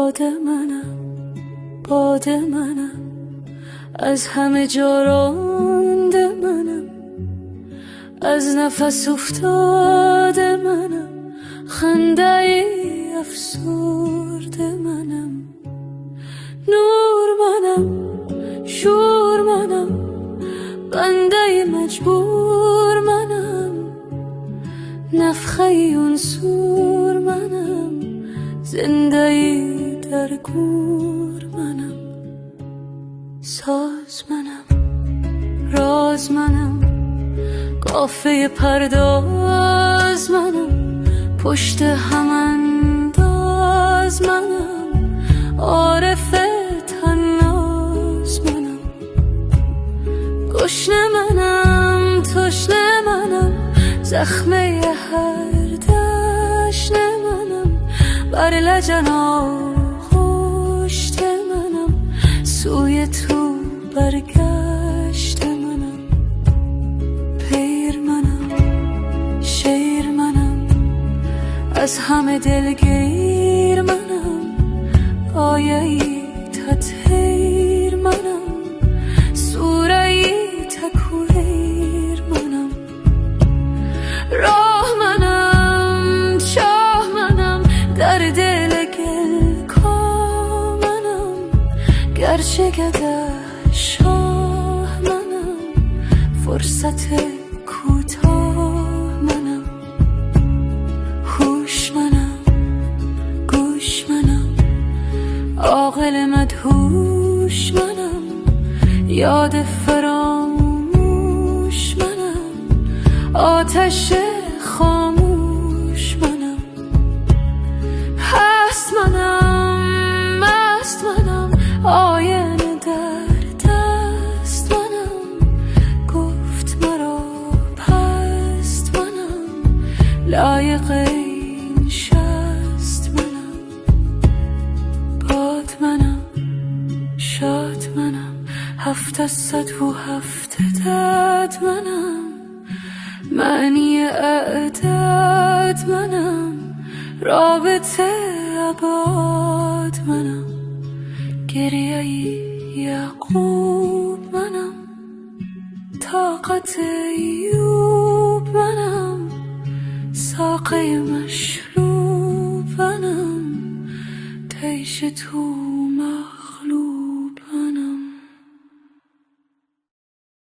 باد منم، باد منم، از همه جا رانده منم، از نفس افتاده منم، خنده افسرده منم، نور منم، شور منم، بنده مجبور منم، نفخه انصور منم، زنده در گور منم، ساز منم، راز منم، قافه پرداز منم، پشت هم انداز منم، عارف طناز منم، گشنه منم، تشنه منم، زخمه هر دشت منم، بر لجن آغشته منم، سوی تو برگشت منم، پیر منم، شیر منم، از همه دلگیر منم، آیه‌ای تطهیر منم، سوره‌ای تکویر منم، راه منم، چاه منم، در دل گل منم، گرچه گده شاه منم، فرصت کوتاه منم، هوش منم، گوش منم، عاقل مدهوش منم، یاد فراموش منم، آتش خاموش منم، هست منم، مست منم، آینه در دست منم، گفت مرا پست منم، لایق این شست منم، باد منم، شاد منم، 770 منم، معنی اعداد منم، رابطه ابعاد منم، گریه یعقوب منم، طاقت ایوب منم، ساقه مشروب منم، تیش تو